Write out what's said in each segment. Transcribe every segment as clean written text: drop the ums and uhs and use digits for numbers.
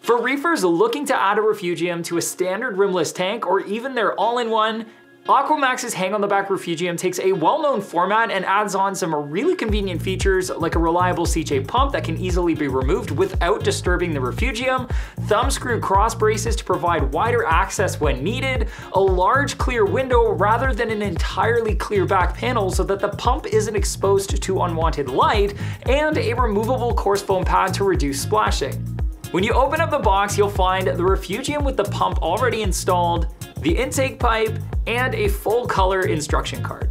For reefers looking to add a Refugium to a standard rimless tank or even their all-in-one, AquaMaxx's hang-on-the-back Refugium takes a well-known format and adds on some really convenient features like a reliable CJ pump that can easily be removed without disturbing the Refugium, thumb screw cross braces to provide wider access when needed, a large clear window rather than an entirely clear back panel so that the pump isn't exposed to unwanted light, and a removable coarse foam pad to reduce splashing. When you open up the box, you'll find the Refugium with the pump already installed, the intake pipe, and a full color instruction card.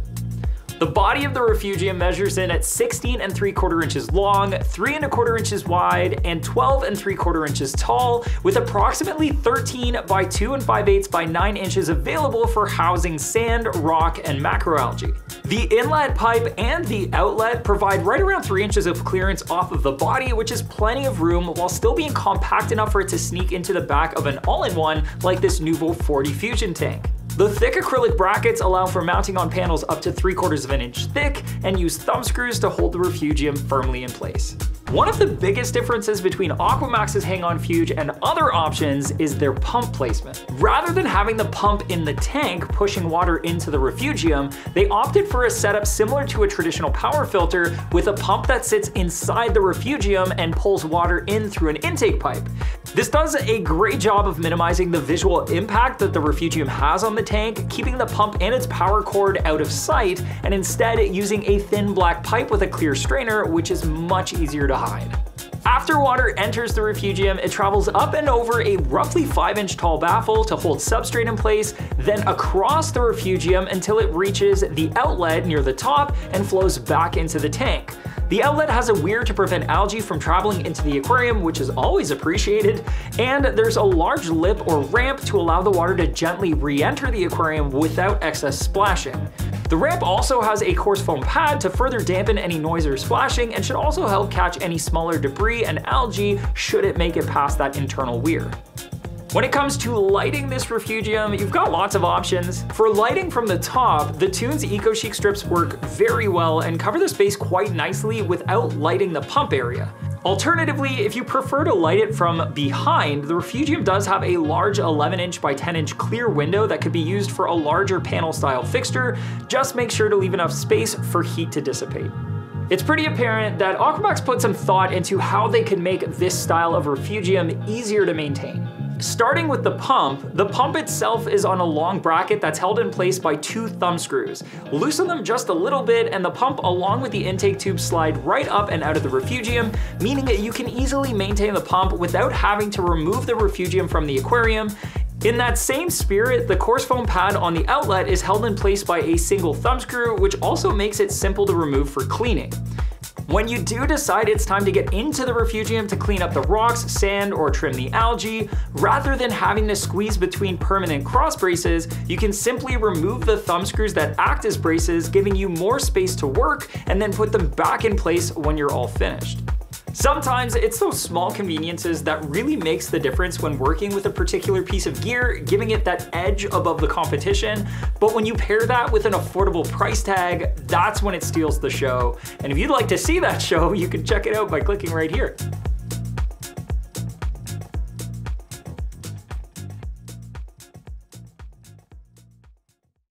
The body of the Refugium measures in at 16 3/4 inches long, 3 1/4 inches wide, and 12 3/4 inches tall, with approximately 13 by 2 5/8 by 9 inches available for housing sand, rock, and macroalgae. The inlet pipe and the outlet provide right around 3 inches of clearance off of the body, which is plenty of room while still being compact enough for it to sneak into the back of an all-in-one like this Nuvo 40 Fusion tank. The thick acrylic brackets allow for mounting on panels up to 3/4 of an inch thick and use thumb screws to hold the Refugium firmly in place. One of the biggest differences between AquaMaxx's hang-on fuge and other options is their pump placement. Rather than having the pump in the tank pushing water into the Refugium, they opted for a setup similar to a traditional power filter with a pump that sits inside the Refugium and pulls water in through an intake pipe. This does a great job of minimizing the visual impact that the Refugium has on the tank, keeping the pump and its power cord out of sight, and instead using a thin black pipe with a clear strainer, which is much easier to hide. After water enters the Refugium, it travels up and over a roughly 5-inch tall baffle to hold substrate in place, then across the Refugium until it reaches the outlet near the top and flows back into the tank. The outlet has a weir to prevent algae from traveling into the aquarium, which is always appreciated, and there's a large lip or ramp to allow the water to gently re-enter the aquarium without excess splashing. The ramp also has a coarse foam pad to further dampen any noise or splashing and should also help catch any smaller debris and algae should it make it past that internal weir. When it comes to lighting this Refugium, you've got lots of options. For lighting from the top, the Toons EcoChic strips work very well and cover the space quite nicely without lighting the pump area. Alternatively, if you prefer to light it from behind, the Refugium does have a large 11-inch by 10-inch clear window that could be used for a larger panel style fixture. Just make sure to leave enough space for heat to dissipate. It's pretty apparent that AquaMaxx put some thought into how they could make this style of Refugium easier to maintain. Starting with the pump itself is on a long bracket that's held in place by 2 thumb screws. Loosen them just a little bit and the pump along with the intake tube slide right up and out of the Refugium, meaning that you can easily maintain the pump without having to remove the Refugium from the aquarium. In that same spirit, the coarse foam pad on the outlet is held in place by a single thumb screw, which also makes it simple to remove for cleaning. When you do decide it's time to get into the Refugium to clean up the rocks, sand, or trim the algae, rather than having to squeeze between permanent cross braces, you can simply remove the thumb screws that act as braces, giving you more space to work, and then put them back in place when you're all finished. Sometimes it's those small conveniences that really makes the difference when working with a particular piece of gear, giving it that edge above the competition. But when you pair that with an affordable price tag, that's when it steals the show. And if you'd like to see that show, you can check it out by clicking right here.